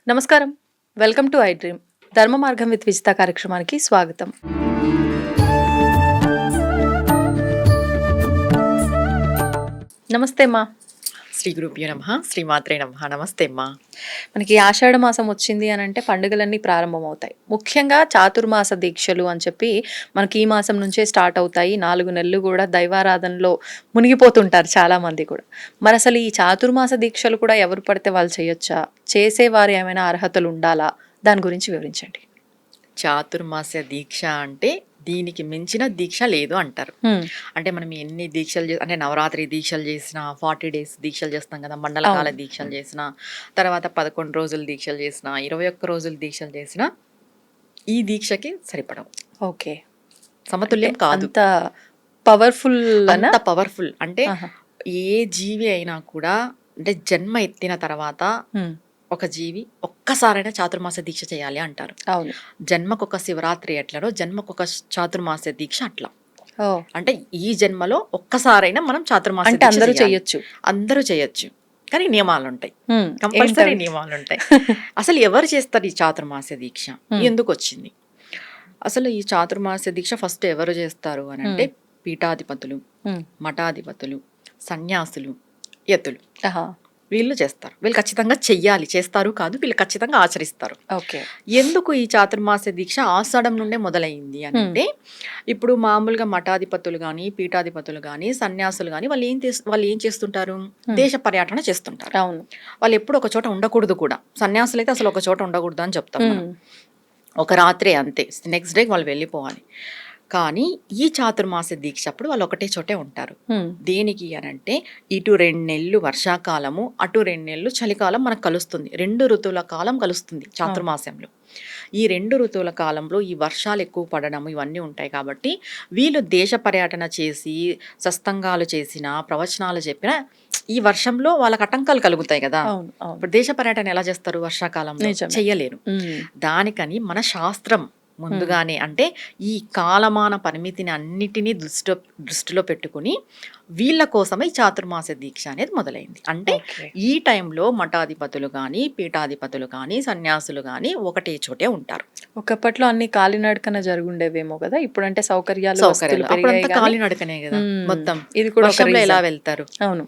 నమస్కారం. Welcome to I dream. ధర్మ మార్గం విత్ విజిత కార్యక్రమానికి స్వాగతం. నమస్తే అమ్మా. శ్రీ గురుభ్యో నమః, శ్రీమాత్రే నమః. నమస్తే అమ్మా. మనకి ఆషాఢ మాసం వచ్చింది అని అంటే పండుగలన్నీ ప్రారంభమవుతాయి. ముఖ్యంగా చాతుర్మాస దీక్షలు అని చెప్పి మనకి ఈ మాసం నుంచే స్టార్ట్ అవుతాయి. 4 నెలలు కూడా దైవారాధనలో మునిగిపోతుంటారు చాలామంది కూడా. మరి అసలు ఈ చాతుర్మాస దీక్షలు కూడా ఎవరు పడితే వాళ్ళు చేయొచ్చా? చేసేవారు ఏమైనా అర్హతలు ఉండాలా? దాని గురించి వివరించండి. చాతుర్మాస్య దీక్ష అంటే దీనికి మించిన దీక్ష లేదు అంటారు. అంటే మనం ఎన్ని దీక్షలు అంటే నవరాత్రి దీక్షలు చేసిన, 40 days దీక్షలు చేస్తాం కదా, మండలకాల దీక్షలు చేసిన, తర్వాత 11 రోజులు దీక్షలు చేసిన, 21 రోజులు దీక్షలు చేసిన ఈ దీక్షకి సరిపడవు. ఓకే, సమతుల్యం కాదు. అంత పవర్ఫుల్ అంత పవర్ఫుల్ అంటే ఏ జీవి అయినా కూడా అంటే జన్మ ఎత్తిన తర్వాత ఒక జీవి ఒక్కసారైనా చాతుర్మాస దీక్ష చేయాలి అంటారు. అవును. జన్మకొక శివరాత్రి ఎట్లనో జన్మకొక చాతుర్మాస దీక్ష అట్లా. అంటే ఈ జన్మలో ఒక్కసారైనా మనం చాతుర్మాస అంటే అందరూ చేయొచ్చు. అందరూ చేయొచ్చు, కానీ నియమాలు ఉంటాయి, కంపల్సరీ నియమాలు ఉంటాయి. అసలు ఎవరు చేస్తారు ఈ చాతుర్మాస దీక్ష? ఎందుకు వచ్చింది అసలు ఈ చాతుర్మాస దీక్ష? ఫస్ట్ ఎవరు చేస్తారు అని అంటే పీఠాధిపతులు, మఠాధిపతులు, సన్యాసులు, యతులు, వీళ్ళు చేస్తారు. వీళ్ళు ఖచ్చితంగా చెయ్యాలి, చేస్తారు కాదు, వీళ్ళు ఖచ్చితంగా ఆచరిస్తారు. ఎందుకు ఈ చాతుర్మాస దీక్ష ఆషాఢం నుండే మొదలైంది అని అంటే, ఇప్పుడు మామూలుగా మఠాధిపతులు కానీ, పీఠాధిపతులు కానీ, సన్యాసులు కానీ వాళ్ళు ఏం చేస్తుంటారు? దేశ పర్యటన చేస్తుంటారు. వాళ్ళు ఎప్పుడు ఒక చోట ఉండకూడదు కూడా. సన్యాసులు అయితే అసలు ఒక చోట ఉండకూడదు అని చెప్తాం మనం. ఒక రాత్రే అంతే, నెక్స్ట్ డే వాళ్ళు వెళ్ళిపోవాలి. కానీ ఈ చాతుర్మాస దీక్ష అప్పుడు వాళ్ళు ఒకటే చోటే ఉంటారు. దేనికి అనంటే, ఇటు 2 నెలలు వర్షాకాలము, అటు 2 నెలలు చలికాలం మనకు కలుస్తుంది. 2 ఋతువుల కాలం కలుస్తుంది చాతుర్మాసంలో. ఈ 2 ఋతువుల కాలంలో ఈ వర్షాలు ఎక్కువ పడడం ఇవన్నీ ఉంటాయి కాబట్టి వీళ్ళు దేశ పర్యటన చేసి, సత్సంగాలు చేసిన, ప్రవచనాలు చెప్పిన ఈ వర్షంలో వాళ్ళకి ఆటంకాలు కలుగుతాయి కదా. ఇప్పుడు దేశ పర్యటన ఎలా చేస్తారు? వర్షాకాలంలో చెయ్యలేరు. దానికని మన శాస్త్రం ముందుగానే అంటే ఈ కాలమాన పరిమితిని అన్నిటినీ దృష్టిలో పెట్టుకుని వీళ్ళ కోసమే ఈ చాతుర్మాస దీక్ష అనేది మొదలైంది. అంటే ఈ టైంలో మఠాధిపతులు కానీ, పీఠాధిపతులు కానీ, సన్యాసులు కానీ ఒకటే చోటే ఉంటారు. ఒకప్పట్లో అన్ని కాలినడకన జరుగుండేవేమో కదా, ఇప్పుడు అంటే సౌకర్యాలు కాలినడకనే కదా మొత్తం. ఇది కూడా ఎలా వెళ్తారు? అవును,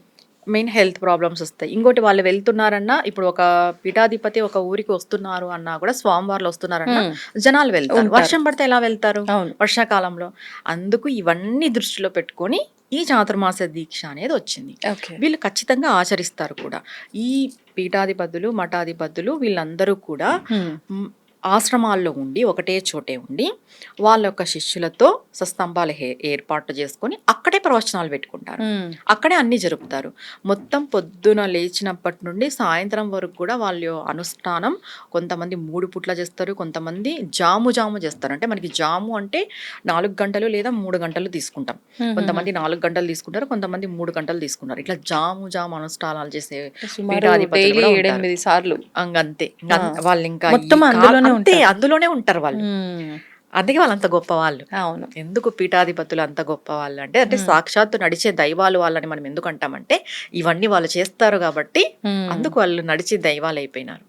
మెయిన్ హెల్త్ ప్రాబ్లమ్స్ వస్తాయి. ఇంకోటి, వాళ్ళు వెళ్తున్నారన్నా, ఇప్పుడు ఒక పీఠాధిపతి ఒక ఊరికి వస్తున్నారు అన్నా కూడా, స్వామివార్లు వస్తున్నారన్నా జనాలు వెళ్తారు. వర్షం పడితే ఎలా వెళ్తారు? వర్షాకాలంలో. అందుకు ఇవన్నీ దృష్టిలో పెట్టుకొని ఈ చాతుర్మాస దీక్ష అనేది వచ్చింది. వీళ్ళు ఖచ్చితంగా ఆచరిస్తారు కూడా. ఈ పీఠాధిపతులు, మఠాధిపతులు వీళ్ళందరూ కూడా ఆశ్రమాల్లో ఉండి, ఒకటే చోటే ఉండి, వాళ్ళ యొక్క శిష్యులతో సస్తంభాలు ఏర్పాటు చేసుకొని అక్కడే ప్రవచనాలు పెట్టుకుంటారు. అక్కడే అన్ని జరుపుతారు. మొత్తం పొద్దున లేచినప్పటి నుండి సాయంత్రం వరకు కూడా వాళ్ళ అనుష్ఠానం. కొంతమంది 3 పూట్ల చేస్తారు, కొంతమంది జాము చేస్తారు. అంటే మనకి జాము అంటే 4 గంటలు లేదా 3 గంటలు తీసుకుంటాం. కొంతమంది 4 గంటలు తీసుకుంటారు, కొంతమంది 3 గంటలు తీసుకుంటారు. ఇట్లా జాము అనుష్ఠానాలు చేసే పీఠాధిపతులు 7-8 సార్లు అంతే. వాళ్ళు ఇంకా అందులోనే ఉంటారు వాళ్ళు. అందుకే వాళ్ళు అంత గొప్ప వాళ్ళు. అవును. ఎందుకు పీఠాధిపతులు అంత గొప్ప వాళ్ళు అంటే సాక్షాత్తు నడిచే దైవాలు వాళ్ళని మనం ఎందుకు అంటామంటే, ఇవన్నీ వాళ్ళు చేస్తారు కాబట్టి అందుకు వాళ్ళు నడిచే దైవాలు అయిపోయినారు.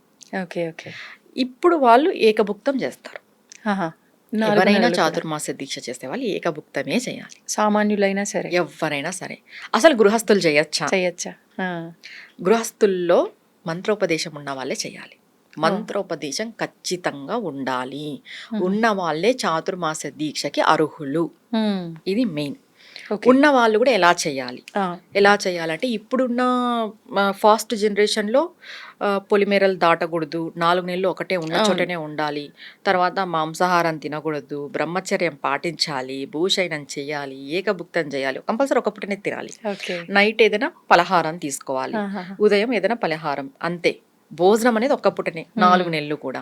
ఇప్పుడు వాళ్ళు ఏకభుక్తం చేస్తారు. ఎవరైనా చాతుర్మాస దీక్ష చేసే వాళ్ళు ఏకభుక్తమే చేయాలి. సామాన్యులైనా సరే, ఎవరైనా సరే. అసలు గృహస్థులు చేయొచ్చా? గృహస్థుల్లో మంత్రోపదేశం ఉన్న వాళ్ళే చేయాలి. మంత్రోపదేశం ఖచ్చితంగా ఉండాలి. ఉన్న వాళ్ళే చాతుర్మాస దీక్షకి అర్హులు. ఇది మెయిన్. ఉన్న వాళ్ళు కూడా ఎలా చేయాలంటే, ఇప్పుడున్న ఫాస్ట్ జనరేషన్లో పొలిమేరలు దాటకూడదు, 4 నెలలు ఒకటే ఉన్న చోటనే ఉండాలి, తర్వాత మాంసాహారం తినకూడదు, బ్రహ్మచర్యం పాటించాలి, భూషయనం చేయాలి, ఏకభుక్తం చేయాలి, కంపల్సరీ ఒక పూటనే తినాలి, నైట్ ఏదైనా పలహారం తీసుకోవాలి, ఉదయం ఏదైనా పలహారం, అంతే. భోజనం అనేది ఒక్క పూటనే 4 నెలలు కూడా.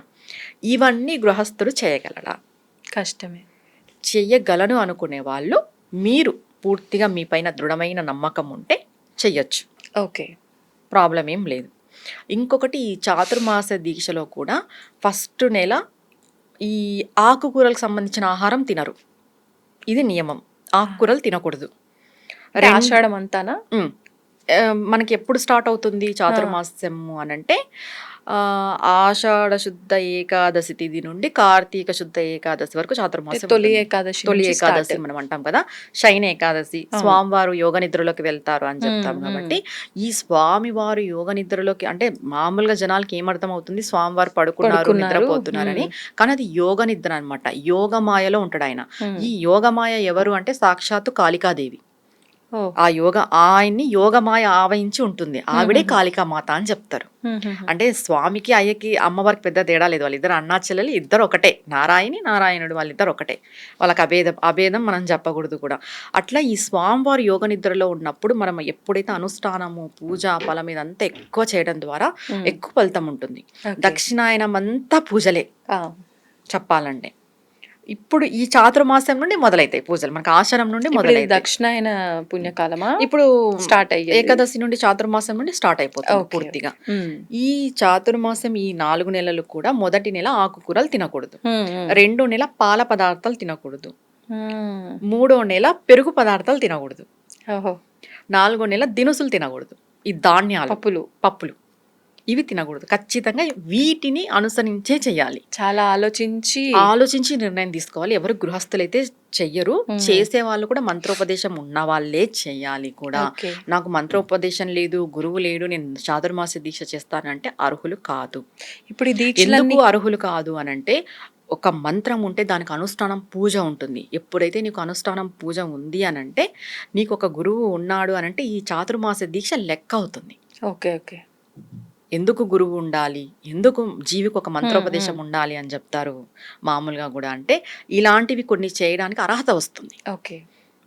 ఇవన్నీ గృహస్థుడు చేయగలడా? కష్టమే. చెయ్యగలను అనుకునే వాళ్ళు, మీరు పూర్తిగా మీ పైన దృఢమైన నమ్మకం ఉంటే చెయ్యొచ్చు. ప్రాబ్లం ఏం లేదు. ఇంకొకటి, ఈ చాతుర్మాస దీక్షలో కూడా ఫస్ట్ నెల ఈ ఆకుకూరలకు సంబంధించిన ఆహారం తినరు. ఇది నియమం. ఆకుకూరలు తినకూడదు. ఆషాఢం అంతానా? మనకి ఎప్పుడు స్టార్ట్ అవుతుంది చాతుర్మాస్యము అనంటే ఆషాఢ శుద్ధ ఏకాదశి తిథి నుండి కార్తీక శుద్ధ ఏకాదశి వరకు చాతుర్మాసం తొలి ఉంటుంది. ఏకాదశి తొలి నుంచి ఏకాదశి start. మనం అంటాం కదా, శయన ఏకాదశి, స్వామివారు యోగ నిద్రలోకి వెళ్తారు అని చెప్తాం మ్మ్, కాబట్టి ఈ స్వామివారు యోగ నిద్రలోకి అంటే మామూలుగా జనాలకి ఏమర్థం అవుతుంది, స్వామివారు పడుకున్నారు పడుకున్నారు. నిద్రపోతున్నారని. కానీ అది యోగ నిద్ర అనమాట. యోగమాయలో ఉంటాడు ఆయన. ఈ యోగమాయ ఎవరు అంటే సాక్షాత్తు కాళికాదేవి. ఓ. ఆ ఆయన్ని యోగమాయ ఆవహించి ఉంటుంది. ఆవిడే కాళికామాత అని చెప్తారు. అంటే స్వామికి అయ్యకి అమ్మవారికి పెద్ద తేడా లేదు. వాళ్ళిద్దరు అన్నా చెల్లెలు, ఇద్దరు ఒకటే. నారాయణుడు వాళ్ళిద్దరు ఒకటే. వాళ్ళకి అభేదం మనం చెప్పకూడదు కూడా. అట్లా ఈ స్వామివారి యోగ నిద్రలో ఉన్నప్పుడు మనం ఎప్పుడైతే అనుష్ఠానము పూజ ఫలం ఇదంతా ఎక్కువ చేయడం ద్వారా ఎక్కువ ఫలితం ఉంటుంది. దక్షిణాయనం అంతా పూజలే చెప్పాలంటే. ఇప్పుడు ఈ చాతుర్మాసం నుండి మొదలైతాయి పూజలు, మనకు ఆశ్రమం నుండి మొదలైతాయి. దక్షిణాయన పుణ్యకాలమా ఇప్పుడు స్టార్ట్ అయ్యేది? ఏకాదశి నుండి చాతుర్మాసం నుండి స్టార్ట్ అయిపోతుంది పూర్తిగా. ఈ చాతుర్మాసం ఈ 4 నెలలు కూడా మొదటి నెల ఆకుకూరలు తినకూడదు, 2వ నెల పాల పదార్థాలు తినకూడదు, 3వ నెల పెరుగు పదార్థాలు తినకూడదు, 4వ నెల దినుసులు తినకూడదు. ఈ ధాన్యాలు పప్పులు ఇవి తినకూడదు. ఖచ్చితంగా వీటిని అనుసరించే చెయ్యాలి. చాలా ఆలోచించి నిర్ణయం తీసుకోవాలి. ఎవరు గృహస్థులైతే చెయ్యరు, చేసే వాళ్ళు కూడా మంత్రోపదేశం ఉన్న వాళ్ళే చెయ్యాలి కూడా. నాకు మంత్రోపదేశం లేదు, గురువు లేడు, నేను చాతుర్మాస దీక్ష చేస్తానంటే అర్హులు కాదు. ఇప్పుడు ఎందుకు అర్హులు కాదు అనంటే, ఒక మంత్రం ఉంటే దానికి అనుష్ఠానం పూజ ఉంటుంది. ఎప్పుడైతే నీకు అనుష్ఠానం పూజ ఉంది అనంటే, నీకు ఒక గురువు ఉన్నాడు అనంటే ఈ చాతుర్మాస దీక్ష లెక్క అవుతుంది. ఓకే. ఎందుకు గురువు ఉండాలి, ఎందుకు జీవికి ఒక మంత్రోపదేశం ఉండాలి అని చెప్తారు మామూలుగా కూడా అంటే, ఇలాంటివి కొన్ని చేయడానికి అర్హత వస్తుంది.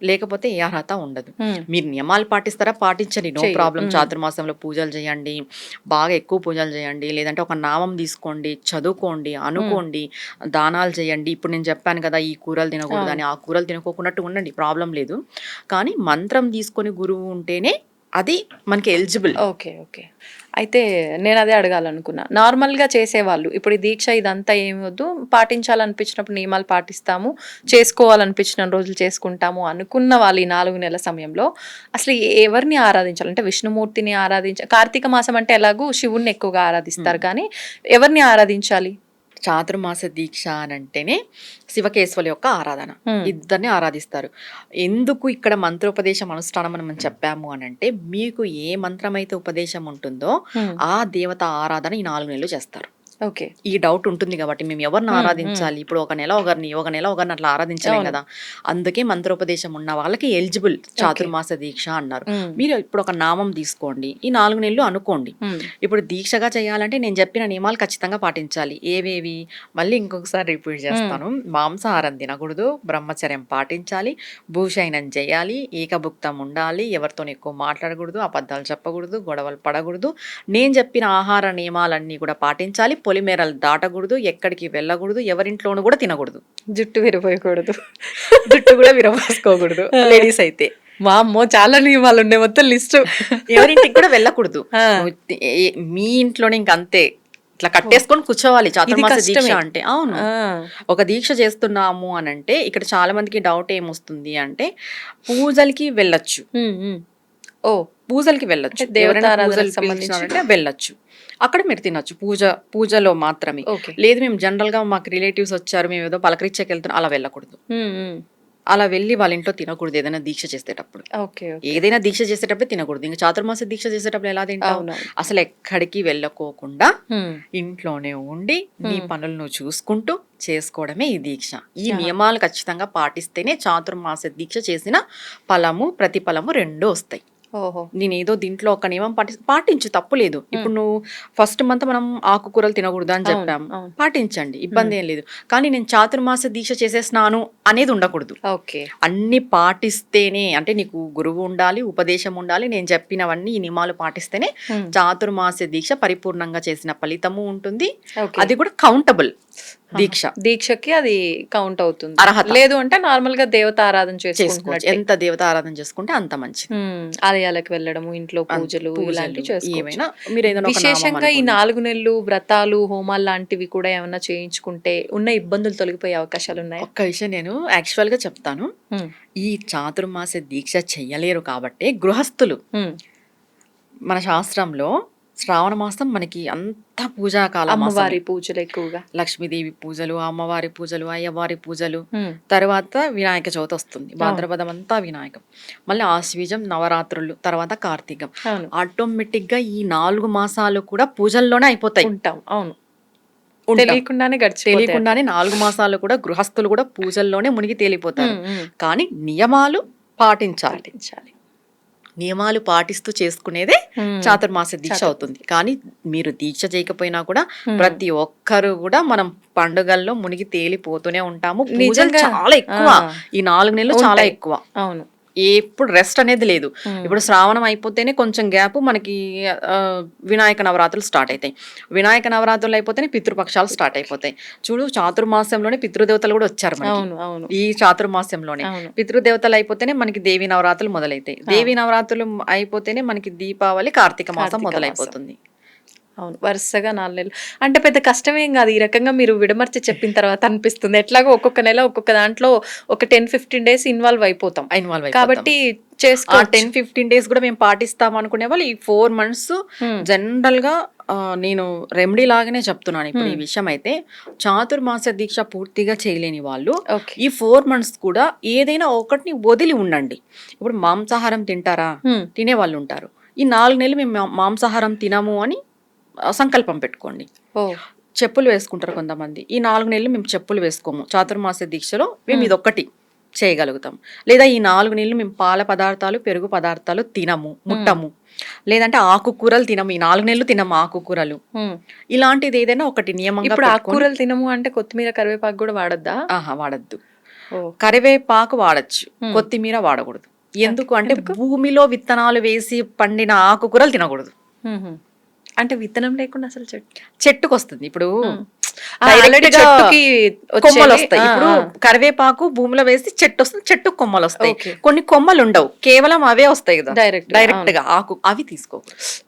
లేకపోతే ఏ అర్హత ఉండదు. మీరు నియమాలు పాటిస్తారా, పాటించండి, నో ప్రాబ్లం. చాతుర్మాసంలో పూజలు చేయండి, బాగా ఎక్కువ పూజలు చేయండి, లేదంటే ఒక నామం తీసుకోండి, చదువుకోండి, అనుకోండి, దానాలు చేయండి. ఇప్పుడు నేను చెప్పాను కదా ఈ కూరలు తినకూడదు అని, ఆ కూరలు తినకోకున్నట్టు ఉండండి, ప్రాబ్లం లేదు. కానీ మంత్రం తీసుకొని గురువు ఉంటేనే అది మనకి ఎలిజిబుల్. ఓకే. అయితే నేను అదే అడగాలనుకున్నా. నార్మల్గా చేసేవాళ్ళు ఇప్పుడు ఈ దీక్ష ఇదంతా ఏమి వద్దు, పాటించాలనిపించినప్పుడు నియమాలు పాటిస్తాము, చేసుకోవాలనిపించిన రోజులు చేసుకుంటాము అనుకున్న వాళ్ళు ఈ 4 నెలల సమయంలో అసలు ఎవరిని ఆరాధించాలి? అంటే విష్ణుమూర్తిని కార్తీక మాసం అంటే ఎలాగూ శివుణ్ణి ఎక్కువగా ఆరాధిస్తారు, కానీ ఎవరిని ఆరాధించాలి? చాతుర్మాస దీక్ష అని అంటేనే శివకేశవుల యొక్క ఆరాధన, ఇద్దరిని ఆరాధిస్తారు. ఎందుకు ఇక్కడ మంత్రోపదేశం అనుష్ఠానం అని మనం చెప్పాము అని అంటే, మీకు ఏ మంత్రం అయితే ఉపదేశం ఉంటుందో ఆ దేవత ఆరాధన ఈ 4 నెలలు చేస్తారు. ఈ డౌట్ ఉంటుంది కాబట్టి మేము ఎవరిని ఆరాధించాలి, ఇప్పుడు ఒక నెల ఒకరిని అట్లా ఆరాధించలేం కదా. అందుకే మంత్రోపదేశం ఉన్న వాళ్ళకి ఎలిజిబుల్ చాతుర్మాస దీక్ష అన్నారు. మీరు ఇప్పుడు ఒక నామం తీసుకోండి, ఈ 4 నెలలు అనుకోండి. ఇప్పుడు దీక్షగా చేయాలంటే నేను చెప్పిన నియమాలు ఖచ్చితంగా పాటించాలి. ఏవేవి మళ్ళీ ఇంకొకసారి రిపీట్ చేస్తాను. మాంసాహారం తినకూడదు, బ్రహ్మచర్యం పాటించాలి, భూషయనం చేయాలి, ఏకభుక్తం ఉండాలి, ఎవరితో ఎక్కువ మాట్లాడకూడదు, అబద్ధాలు చెప్పకూడదు, గొడవలు పడకూడదు, నేను చెప్పిన ఆహార నియమాలన్నీ కూడా పాటించాలి, పొలిమేరలు దాటకూడదు, ఎక్కడికి వెళ్ళకూడదు, ఎవరింట్లోనూ కూడా తినకూడదు, జుట్టు విరపోయకూడదు, జుట్టు కూడా విరపోసుకోకూడదు లేడీస్ అయితే. మా అమ్మో చాలా నియమాలు ఉండే, మొత్తం లిస్టు. ఎవరింటికి కూడా వెళ్ళకూడదు, మీ ఇంట్లోనే ఇంకంతే ఇట్లా కట్టేసుకొని కూర్చోవాలి చాతుర్మాస దీక్ష అంటే. అవును, ఒక దీక్ష చేస్తున్నాము అని అంటే ఇక్కడ చాలా మందికి డౌట్ ఏమొస్తుంది అంటే, పూజలకి వెళ్ళొచ్చు, పూజలకి వెళ్ళొచ్చు, సంబంధించి వెళ్ళొచ్చు, అక్కడ మీరు తినొచ్చు, పూజలో మాత్రమే. లేదు మేము జనరల్ గా మాకు రిలేటివ్స్ వచ్చారు, మేము ఏదో పలకరించకి వెళ్తున్నాం, అలా వెళ్ళకూడదు. అలా వెళ్ళి వాళ్ళ ఇంట్లో తినకూడదు. ఏదైనా దీక్ష చేసేటప్పుడు, ఏదైనా దీక్ష చేసేటప్పుడు తినకూడదు. ఇంకా చాతుర్మాస దీక్ష చేసేటప్పుడు ఎలా తింటావు? అసలు ఎక్కడికి వెళ్ళకోకుండా ఇంట్లోనే ఉండి నీ పనులు నువ్వు చూసుకుంటూ చేసుకోవడమే ఈ దీక్ష. ఈ నియమాలు ఖచ్చితంగా పాటిస్తేనే చాతుర్మాస దీక్ష చేసిన ఫలము ప్రతిఫలము 2 వస్తాయి. నేను ఏదో దీంట్లో ఒక నియమం పాటించు, తప్పు లేదు. ఇప్పుడు నువ్వు ఫస్ట్ మంత్ మనం ఆకుకూరలు తినకూడదు అని చెప్పాము, పాటించండి, ఇబ్బంది ఏం లేదు. కానీ నేను చాతుర్మాస దీక్ష చేసేసినాను అనేది ఉండకూడదు. అన్ని పాటిస్తేనే, అంటే నీకు గురువు ఉండాలి, ఉపదేశం ఉండాలి, నేను చెప్పినవన్నీ ఈ నియమాలు పాటిస్తేనే చాతుర్మాస దీక్ష పరిపూర్ణంగా చేసిన ఫలితము ఉంటుంది. అది కూడా కౌంటబుల్ దీక్షకి అది కౌంట్ అవుతుంది. అర్హత లేదు అంటే నార్మల్ గా దేవత ఆరాధన చేసుకోవచ్చు. ఎంత దేవత ఆరాధన చేసుకుంటే అంత మంచిది. ఆలయాలకు వెళ్ళడము, ఇంట్లో పూజలు ఇలాంటివి చేసుకోవచ్చు. విశేషంగా ఈ 4 నెలలు వ్రతాలు, హోమాలు లాంటివి కూడా ఏమైనా చేయించుకుంటే ఉన్న ఇబ్బందులు తొలగిపోయే అవకాశాలు ఉన్నాయి. ఒక్క విషయం నేను యాక్చువల్ గా చెప్తాను. ఈ చాతుర్మాస దీక్ష చెయ్యలేరు కాబట్టి గృహస్థులు మన శాస్త్రంలో శ్రావణ మాసం మనకి అంత పూజాకాల మాసమే. అమ్మవారి పూజలు ఎక్కువగా. లక్ష్మీదేవి పూజలు, అమ్మవారి పూజలు, అయ్యవారి పూజలు, ఉమ్, తర్వాత వినాయక చవితి వస్తుంది. భాద్రపదం అంతా వినాయకం, మళ్ళీ ఆశ్వీజం, నవరాత్రులు, తర్వాత కార్తీకం. అవును ఆటోమేటిక్ గా ఈ 4 మాసాలు కూడా పూజల్లోనే అయిపోతాయి. ఉంటాం. అవును ఉంటాం. తెలియకుండానే గడిచిపోతాయి. తెలియకుండానే 4 మాసాలు కూడా గృహస్థులు కూడా పూజల్లోనే మునిగి తేలిపోతారు. ఉమ్, ఉమ్, కానీ నియమాలు పాటించాలి. పాటించాలి. నియమాలు పాటిస్తూ చేసుకునేదే ఉమ్, చాతుర్మాస దీక్ష అవుతుంది. కానీ మీరు దీక్ష చేయకపోయినా కూడా ఉమ్, ప్రతి ఒక్కరు కూడా మనం పండుగల్లో మునిగి తేలిపోతూనే ఉంటాము. పూజలు నిజంగా. చాలా ఎక్కువ, ఆ, ఈ 4 నెలలు చాలా ఉంటాయి. ఎక్కువ. అవును. ఎప్పుడు రెస్ట్ అనేది లేదు. ఉమ్, ఇప్పుడు శ్రావణం అయిపోతేనే కొంచెం గ్యాప్ మనకి ఆ, వినాయక నవరాత్రులు స్టార్ట్ అవుతాయి. వినాయక నవరాత్రులు అయిపోతేనే పితృపక్షాలు స్టార్ట్ అయిపోతాయి. చూడు, చాతుర్మాసంలోనే పితృదేవతలు కూడా వచ్చారు మనకి. అవును. అవును. ఈ చాతుర్మాస్యంలోనే అవును. పితృదేవతలు అయిపోతేనే మనకి దేవి నవరాత్రులు మొదలైతాయి. దేవి నవరాత్రులు అయిపోతేనే మనకి దీపావళి, కార్తీక మాసం కార్తీక మొదలైపోతుంది. అవును. వరుసగా 4 నెలలు. అంటే పెద్ద కష్టమేం గాదు. ఈ రకంగా మీరు విడమర్చి చెప్పిన తర్వాత అనిపిస్తుంది. ఎట్లాగో ఒక్కొక్క నెల ఒక్కొక్క దాంట్లో ఒక 10-15 డేస్ ఇన్వాల్వ్ అయిపోతాం. ఇన్వాల్వ్ కాబట్టి ఆ చేసుకోవచ్చు. 10-15 డేస్ కూడా మేము పాటిస్తాం అనుకునే వాళ్ళు ఈ 4 మంత్స్ హ్మ్. జనరల్ గా నేను రెమెడీ లాగానే చెప్తున్నాను. ఇప్పుడు ఈ హ్మ్. విషయం అయితే చాతుర్మాస దీక్ష పూర్తిగా చేయలేని వాళ్ళు ఓకే. ఈ 4 మంత్స్ కూడా ఏదైనా ఒకటిని వదిలి ఉండండి. ఇప్పుడు మాంసాహారం తింటారా, హ్మ్. తినే వాళ్ళు ఉంటారు. ఈ 4 నెలలు మేము మాంసాహారం తినము అని సంకల్పం పెట్టుకోండి. ఓ. చెప్పులు వేసుకుంటారు కొంతమంది. ఈ 4 నెలలు మేము చెప్పులు వేసుకోము. చాతుర్మాస దీక్షలో మేము హ్మ్. ఇదొక్కటి చేయగలుగుతాం. లేదా ఈ 4 నెలలు మేము పాల పదార్థాలు, పెరుగు పదార్థాలు తినము, ముట్టము. లేదంటే ఆకుకూరలు తినము. ఈ 4 నెలలు తినము ఆకుకూరలు. హ్మ్. ఇలాంటిది ఏదైనా ఒకటి నియమంగా ఇప్పుడు పెట్టుకొని ఆకుకూరలు తినము అంటే కొత్తిమీర, కరివేపాకు కూడా వాడొద్దా? వాడద్దు. ఓ. కరివేపాకు వాడచ్చు, హ్మ్. కొత్తిమీర వాడకూడదు. ఎందుకు అంటే ఎందుకు? భూమిలో విత్తనాలు వేసి పండిన ఆకుకూరలు తినకూడదు. హుహు. అంటే విత్తనం లేకుండా అసలు చెట్టు. చెట్టుకు వస్తుంది. ఇప్పుడు హ్మ్. direct ఆల్రెడీ గా చెట్టుకి కొమ్మలు వచ్చేవి. వస్తాయి. ఇప్పుడు కరివేపాకు భూమిలో వేసి చెట్టు వస్తుంది, చెట్టు కొమ్మలు వస్తాయి. ఓకే. కొన్ని కొమ్మలు ఉండవు, కేవలం అవే వస్తాయి కదా డైరెక్ట్. డైరెక్ట్ గా ఆకు. అవి తీసుకో.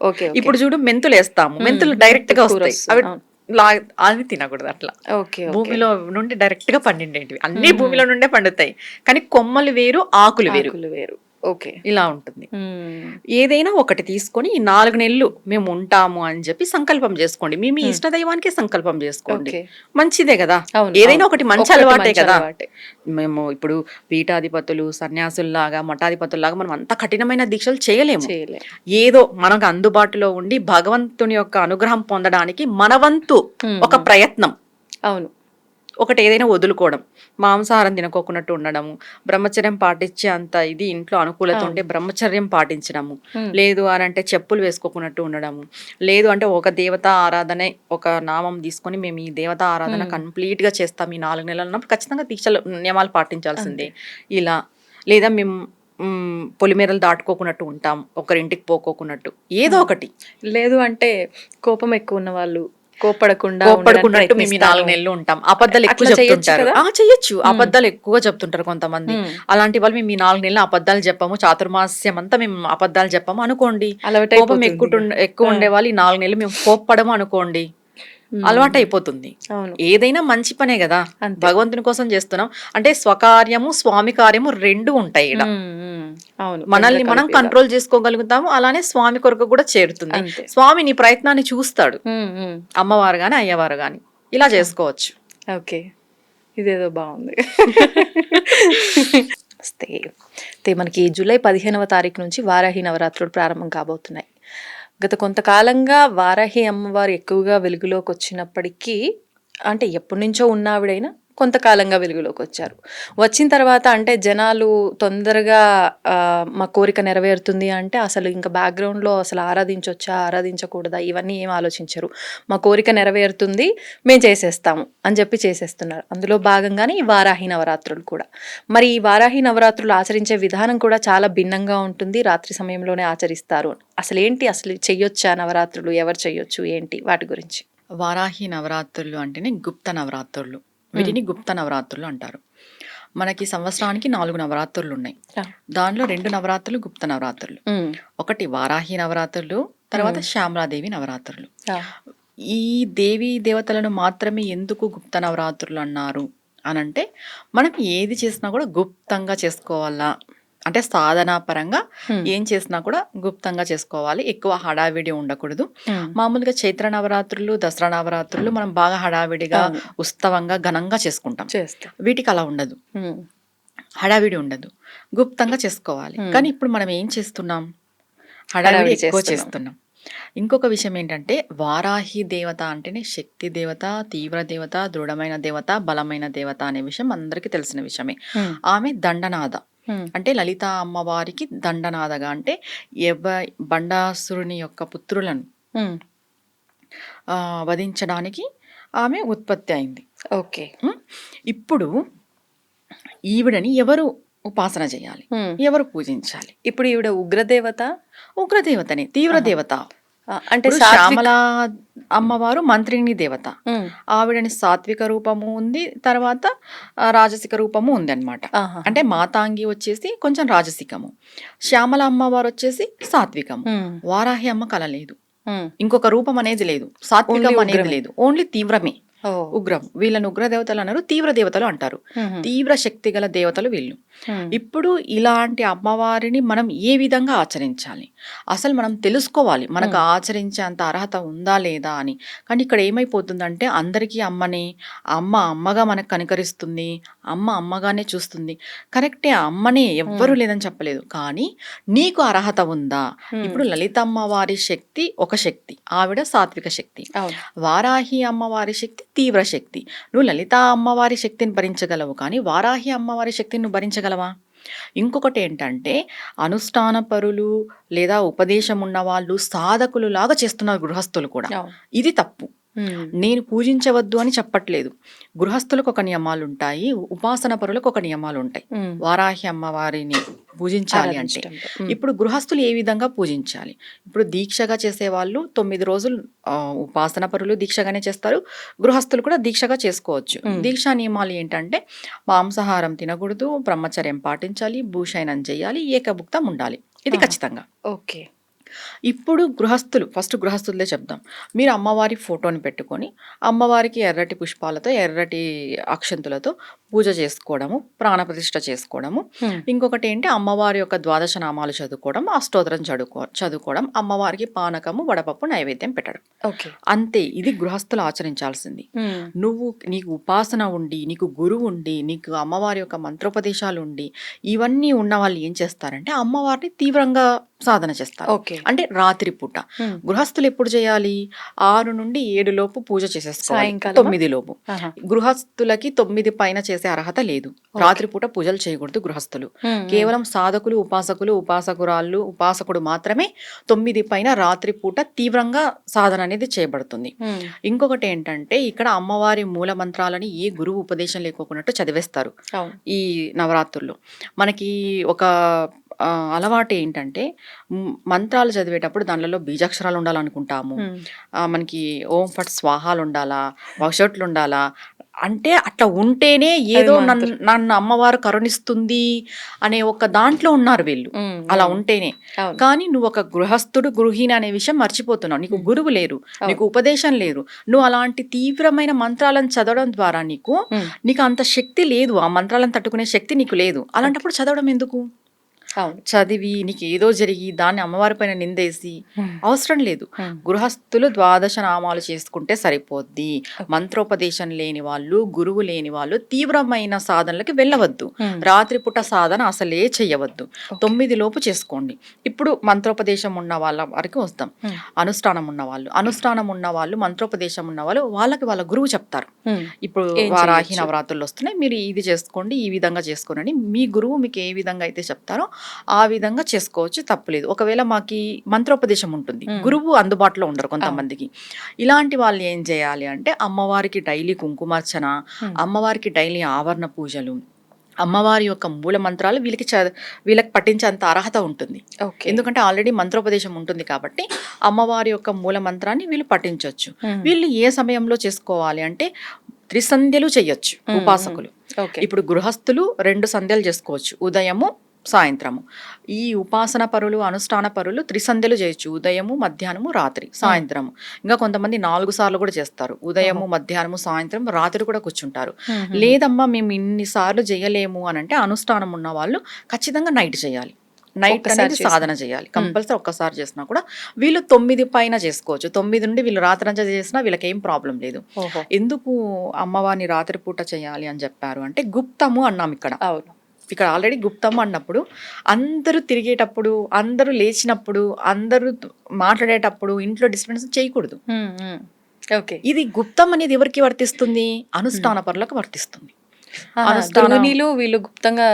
ఓకే. ఇప్పుడు చూడు, మెంతులు వేస్తాము, మెంతులు డైరెక్ట్ గా కూర వస్తాయి. వస్తుంది. అవి అవును. అవి తినకూడదు. అట్లా ఓకే. ఓకే. భూమిలో నుండి డైరెక్ట్ గా పండిండేటివి అన్ని భూమిలో నుండే పండుతాయి. కానీ కొమ్మలు వేరు, ఆకులు వేరు. ఆకులు వేరు. ఓకే. ఇలా ఉంటుంది. హ్మ్. ఏదైనా ఒకటి తీసుకొని ఈ 4 నెలలు మేము ఉంటాము అని చెప్పి సంకల్పం చేసుకోండి. మీ మీ ఇష్ట దైవానికి సంకల్పం చేసుకోండి. ఓకే. మంచిదే కదా. అవును. ఏదైనా అవును. ఒకటి మంచి ఒక్కటి అలవాటే మంచి కదా. అలవాటే. మేము ఇప్పుడు పీఠాధిపతులు, సన్యాసుల్లాగా, మఠాధిపతుల్లాగా మనం అంత కఠినమైన దీక్షలు చేయలేము. చేయలే. ఏదో మనకు అందుబాటులో ఉండి భగవంతుని యొక్క అనుగ్రహం పొందడానికి మన వంతు హ్మ్. ఒక ప్రయత్నం. అవును. ఒకటి ఏదైనా వదులుకోవడం, మాంసాహారం తినకోకున్నట్టు ఉండడము, బ్రహ్మచర్యం పాటించే అంత ఇది ఇంట్లో అనుకూలత ఉంటే బ్రహ్మచర్యం పాటించడము, హ్మ్. లేదు అని అంటే చెప్పులు వేసుకోకున్నట్టు ఉండడము, లేదు అంటే ఒక దేవతా ఆరాధన, ఒక నామం తీసుకొని మేము ఈ దేవతా ఆరాధన కంప్లీట్ గా చేస్తాం ఈ 4 నెలలు అన్నప్పుడు ఖచ్చితంగా దీక్షలు నియమాలు పాటించాల్సిందే. ఇలా లేదా మేము పొలిమేరలు దాటుకోకున్నట్టు ఉంటాం, ఒకరింటికి పోకోకున్నట్టు, ఏదో ఒకటి. లేదు అంటే కోపం ఎక్కువ ఉన్న వాళ్ళు కోప్పడకుండా కోప్పడుకున్నట్టు మేము ఈ 4 నెలలు ఉంటాం. అబద్ధాలు ఎక్కువ అట్లా చేయొచ్చు చెప్తుంటారు. కదా? చెయ్యొచ్చు. అబద్ధాలు ఎక్కువ చెప్తుంటారు కొంతమంది. హ్మ్. అలాంటి వాళ్ళు మేము ఈ 4 నెలలు అబద్ధాలు చెప్పాము, చాతుర్మాస్యం అంతా మేము అబద్ధాలు చెప్పాము అనుకోండి. కోపం అలవాటైపోతుంది ఎక్కువ ఉండే వాళ్ళు ఈ 4 నెలలు మేము కోప్పడము అనుకోండి, అలవాటు అయిపోతుంది. అవును. ఏదైనా మంచి పనే కదా, అంతే. భగవంతుని కోసం చేస్తున్నాం అంటే స్వకార్యము, స్వామి కార్యము 2 ఉంటాయి ఈడ. హ్మ్. హ్మ్. అవును. మనల్ని రెండు మనం కలిపేలా. కంట్రోల్ చేసుకోగలుగుతాము, అలానే స్వామి కొరకు కూడా చేరుతుంది. అంతే. స్వామి నీ ప్రయత్నాన్ని చూస్తాడు, హ్మ్. హ్మ్. అమ్మవారు గాని అయ్యవారు గాని. ఇలా చేసుకోవచ్చు. ఓకే. ఇదేదో బాగుంది. మనకి జూలై 15వ తారీఖు నుంచి వారాహి నవరాత్రులు ప్రారంభం కాబోతున్నాయి. గత కొంతకాలంగా వారాహి అమ్మవారు ఎక్కువగా వెలుగులోకి వచ్చినప్పటికీ, అంటే ఎప్పటి నుంచో ఉన్న ఆవిడైనా కొంతకాలంగా వెలుగులోకి వచ్చారు. వచ్చిన తర్వాత అంటే జనాలు తొందరగా మా కోరిక నెరవేరుతుంది అంటే అసలు ఇంకా బ్యాక్గ్రౌండ్లో అసలు ఆరాధించొచ్చా, ఆరాధించకూడదా, ఇవన్నీ ఏం ఆలోచించరు. మా కోరిక నెరవేరుతుంది, మేము చేసేస్తాము అని చెప్పి చేసేస్తున్నారు. అందులో భాగంగానే ఈ వారాహి నవరాత్రులు కూడా. మరి ఈ వారాహి నవరాత్రులు ఆచరించే విధానం కూడా చాలా భిన్నంగా ఉంటుంది. రాత్రి సమయంలోనే ఆచరిస్తారు. అసలు చెయ్యొచ్చా నవరాత్రులు, ఎవరు చెయ్యొచ్చు, ఏంటి వాటి గురించి? వారాహి నవరాత్రులు అంటేనే గుప్త నవరాత్రులు. వీటిని గుప్త నవరాత్రులు అంటారు. మనకి సంవత్సరానికి 4 నవరాత్రులు ఉన్నాయి. దానిలో 2 నవరాత్రులు గుప్త నవరాత్రులు. ఒకటి వారాహి నవరాత్రులు, తర్వాత శ్యామలాదేవి నవరాత్రులు. ఈ దేవీ దేవతలను మాత్రమే ఎందుకు గుప్త నవరాత్రులు అన్నారు అనంటే, మనం ఏది చేసినా కూడా గుప్తంగా చేసుకోవాలా అంటే సాధనా పరంగా హ్మ్. ఏం చేసినా కూడా గుప్తంగా చేసుకోవాలి. ఎక్కువ హడావిడి ఉండకూడదు. హ్మ్. మామూలుగా చైత్ర నవరాత్రులు, దసరా నవరాత్రులు మనం బాగా హడావిడిగా, అవును. ఉత్సవంగా, ఘనంగా చేసుకుంటాం. చేస్తాం. వీటికి అలా ఉండదు. హ్మ్. హడావిడి ఉండదు. గుప్తంగా చేసుకోవాలి. హ్మ్. కానీ ఇప్పుడు మనం ఏం చేస్తున్నాం? హడావిడి హడావిడి ఎక్కువ చేస్తున్నాం. చేస్తున్నాం. ఇంకొక విషయం ఏంటంటే, వారాహి దేవత అంటేనే శక్తి దేవత, తీవ్ర దేవత, దృఢమైన దేవత, బలమైన దేవత అనే విషయం అందరికీ తెలిసిన విషయమే. హ్మ్. ఆమె దండనాథ. హ్మ్. అంటే లలిత అమ్మవారికి దండనాథగా అంటే ఎవ బండాసురుని యొక్క పుత్రులను హ్మ్. వధించడానికి ఆమె ఉత్పత్తి అయింది. ఓకే. హ్మ్. ఇప్పుడు ఈవిడని ఎవరు ఉపాసన చేయాలి? హ్మ్. ఎవరు పూజించాలి? ఇప్పుడు ఈవిడ ఉగ్రదేవత? ఉగ్రదేవతనే. తీవ్ర ఆహా! దేవత. అంటే ఇప్పుడు సాత్విక్. శ్యామల అమ్మవారు మంత్రిని దేవత. హ్మ్. ఆవిడని సాత్విక రూపము ఉంది. తర్వాత రాజసిక రూపము ఉందన్నమాట. ఆహాహా! అంటే మాతాంగి వచ్చేసి కొంచెం రాజసికము. శ్యామల అమ్మవారు వచ్చేసి సాత్వికము. హ్మ్. వారాహి అమ్మకు అలా లేదు. హ్మ్. ఇంకొక రూపం అనేది లేదు. ఓన్లీ సాత్వికం అనేది ఉగ్రమే. లేదు. ఓన్లీ తీవ్రమే. ఓహ్! ఉగ్రం. వీళ్ళని ఉగ్ర దేవతలు అనరు. తీవ్ర దేవతలు అంటారు. హుహు. తీవ్ర శక్తి గల దేవతలు వీళ్ళు. హ్మ్. ఇప్పుడు ఇలాంటి అమ్మవారిని మనం ఏ విధంగా ఆచరించాలి? అసలు మనం తెలుసుకోవాలి. మనకు హ్మ్. ఆచరించే అంత అర్హత ఉందా? లేదా? అని. కానీ ఇక్కడ ఏమైపోతుందంటే అందరికీ అమ్మనే. అమ్మ అమ్మగా మనకు కనికరిస్తుంది. అమ్మ అమ్మగానే చూస్తుంది. కరెక్టే అమ్మనే ఎవ్వరూ హ్మ్. లేదని చెప్పలేదు. కానీ నీకు అర్హత ఉందా? హ్మ్. ఇప్పుడు లలితమ్మ వారి శక్తి ఒక శక్తి. ఆవిడ సాత్విక శక్తి. అవును. వారాహి అమ్మవారి శక్తి తీవ్ర శక్తి. నువ్వు లలితా అమ్మవారి శక్తిని భరించగలవు కానీ వారాహి అమ్మవారి శక్తిని నువ్వు భరించగలవా? ఇంకొకటి ఏంటంటే అనుష్ఠాన పరులు లేదా ఉపదేశం ఉన్న వాళ్ళు సాధకులు లాగా చేస్తున్నారు గృహస్థులు కూడా. అవును. ఇది తప్పు. హ్మ్. నేను పూజించవద్దు అని చెప్పట్లేదు. గృహస్థులకు ఒక నియమాలుంటాయి. ఉపాసన పరులకు ఒక నియమాలుంటాయి. హ్మ్. వారాహి అమ్మవారిని పూజించాలి అంటే. ఆరాధించటంలో. హ్మ్. ఇప్పుడు గృహస్థులు ఏ విధంగా పూజించాలి? ఇప్పుడు దీక్షగా చేసేవాళ్ళు 9 రోజులు ఉపాసన పరులు దీక్షగానే చేస్తారు. గృహస్థులు కూడా దీక్షగా చేసుకోవచ్చు. హ్మ్. దీక్షా నియమాలు ఏంటంటే మాంసాహారం తినకూడదు, బ్రహ్మచర్యం పాటించాలి, భూషయనం చేయాలి, ఏకభుక్తం ఉండాలి. ఇది ఆహా! ఖచ్చితంగా. ఓకే. ఇప్పుడు గృహస్థులు ఫస్ట్ గృహస్థులదే చెప్దాం. మీరు అమ్మవారి ఫోటోని పెట్టుకొని, అమ్మవారికి ఎర్రటి పుష్పాలతో, ఎర్రటి అక్షంతులతో పూజ చేసుకోవడము, ప్రాణప్రతిష్ఠ చేసుకోవడము. హ్మ్. ఇంకొకటి ఏంటి అమ్మవారి యొక్క ద్వాదశ నామాలు చదువుకోవడం, అష్టోత్తరం చదువుకోవడం, అమ్మవారికి పానకము, వడపప్పు నైవేద్యం పెట్టడం. ఓకే. అంతే. ఇది గృహస్థులు ఆచరించాల్సింది. హ్మ్. నీకు ఉపాసన ఉండి, నీకు గురువు ఉండి, నీకు అమ్మవారి యొక్క మంత్రోపదేశాలు ఉండి, ఇవన్నీ ఉన్న వాళ్ళు ఏం చేస్తారంటే అమ్మవారిని తీవ్రంగా సాధన చేస్తారు. ఓకే. అంటే రాత్రి పూట. హ్మ్. గృహస్థులు ఎప్పుడు చేయాలి? 6 నుండి 7 లోపు పూజ చేసేసుకోవాలి. సాయంకాలమా? 9 లోపు. ఆహా! గృహస్థులకి 9 పైన చేసే అర్హత లేదు. ఓకే. రాత్రిపూట పూజలు చేయకూడదు గృహస్థులు. హ్మ్. హ్మ్. కేవలం సాధకులు, ఉపాసకులు, ఉపాసకురాళ్ళు, ఉపాసకుడు మాత్రమే 9 పైన రాత్రిపూట తీవ్రంగా సాధన అనేది చేయబడుతుంది. హ్మ్. ఇంకొకటి ఏంటంటే ఇక్కడ అమ్మవారి మూల మంత్రాలని ఏ గురువు ఉపదేశం లేకోకున్నట్టు చదివేస్తారు అవును. ఈ నవరాత్రుల్లో. మనకి ఒక అలవాటు ఏంటంటే మంత్రాలు చదివేటప్పుడు దానిలలో బీజాక్షరాలు ఉండాలనుకుంటాము. హ్మ్. మనకి ఓం ఫట్ స్వాహాలు ఉండాలా, వషట్లు ఉండాలా, అంటే అట్లా ఉంటేనే ఏదో అది మంత్రం. నన్ను అమ్మవారు కరుణిస్తుంది అనే ఒక దాంట్లో ఉన్నారు వీళ్ళు. హ్మ్. అలా హ్మ్. ఉంటేనే. అవును. కానీ నువ్వు ఒక గృహస్థుడు, గృహిణి అనే విషయం మర్చిపోతున్నావు. నీకు హ్మ్. గురువు లేరు, అవును. నీకు ఉపదేశం లేరు. నువ్వు అలాంటి తీవ్రమైన మంత్రాలను చదవడం ద్వారా హ్మ్. నీకు అంత శక్తి లేదు. ఆ మంత్రాలను తట్టుకునే శక్తి నీకు లేదు. ఓకే. అలాంటప్పుడు చదవడం ఎందుకు? అవును. చదివి నీకేదో జరిగి దాన్ని అమ్మవారి పైన నిందేసి హ్మ్. అవసరం లేదు. హ్మ్. గృహస్థులు ద్వాదశ నామాలు చేసుకుంటే సరిపోద్ది. ఓకే. మంత్రోపదేశం లేని వాళ్ళు, గురువు లేని వాళ్ళు తీవ్రమైన సాధనలకి వెళ్ళవద్దు. హ్మ్. రాత్రిపూట సాధన అసలే చెయ్యవద్దు. ఓకే. 9 లోపు చేసుకోండి. ఇప్పుడు మంత్రోపదేశం ఉన్న వాళ్ళ వరకు వస్తాం. హ్మ్. అనుష్ఠానం ఉన్న వాళ్ళు, మంత్రోపదేశం ఉన్న వాళ్ళు వాళ్ళకి వాళ్ళ గురువు చెప్తారు. హ్మ్. ఇప్పుడు ఏం వారాహి చెయ్యొచ్చు? నవరాత్రులు వస్తున్నాయి, మీరు ఇది చేసుకోండి, ఈ విధంగా చేసుకోండి అని మీ గురువు మీకు ఏ విధంగా అయితే చెప్తారో ఆ విధంగా చేసుకోవచ్చు, తప్పులేదు. ఒకవేళ మాకి మంత్రోపదేశం ఉంటుంది, హ్మ్. గురువు అందుబాటులో ఉండరు అవును. కొంతమందికి. ఇలాంటి వాళ్ళు ఏం చేయాలి అంటే అమ్మవారికి డైలీ కుంకుమార్చన, హ్మ్. అమ్మవారికి డైలీ ఆవరణ పూజలు, అమ్మవారి యొక్క మూల మంత్రాలు వీళ్ళకి పఠించేంత అర్హత ఉంటుంది. ఓకే. ఎందుకంటే ఆల్రెడీ మంత్రోపదేశం ఉంటుంది కాబట్టి అమ్మవారి యొక్క మూల మంత్రాన్ని వీళ్ళు పఠించవచ్చు. హ్మ్. వీళ్ళు ఏ సమయంలో చేసుకోవాలి అంటే త్రిసంధ్యలు చెయ్యొచ్చు హ్మ్. హ్మ్. ఉపాసకులు. ఓకే. ఇప్పుడు గృహస్థులు 2 సంధ్యలు చేసుకోవచ్చు. ఉదయము, సాయంత్రము. ఈ ఉపాసన పరులు, అనుష్ఠాన పరులు త్రిసంధ్యలు చేయొచ్చు. ఉదయము, మధ్యాహ్నము, రాత్రి, సాయంత్రము. ఇంకా కొంతమంది 4 సార్లు కూడా చేస్తారు. ఉదయము, మధ్యాహ్నము, సాయంత్రం, రాత్రి కూడా కూర్చుంటారు. లేదమ్మా మేము ఇన్ని సార్లు చేయలేము అని అంటే అనుష్ఠానం ఉన్న వాళ్ళు ఖచ్చితంగా నైట్ చేయాలి. నైట్ అనేది సాధన చేయాలి. కంపల్సరీ ఒక్కసారి చేసినా కూడా వీళ్ళు 9 పైన చేసుకోవచ్చు. 9 నుండి వీళ్ళు రాత్రంతా చేసినా వీళ్ళకి ఏం ప్రాబ్లం లేదు. ఎందుకు అమ్మవారిని రాత్రిపూట చేయాలి అని చెప్పారు అంటే గుప్తము అన్నాం ఇక్కడ. ఇక్కడ ఆల్రెడీ గుప్తము అన్నప్పుడు అందరూ తిరిగేటప్పుడు, అందరూ లేచినప్పుడు, అందరూ మాట్లాడేటప్పుడు ఇంట్లో డిస్టర్బెన్స్ చేయకూడదు. ఇది గుప్తం అనేది ఎవరికి వర్తిస్తుంది? అనుష్ఠాన పరులకు వర్తిస్తుంది. అనుష్ఠానీలు వీళ్ళు గుప్తంగా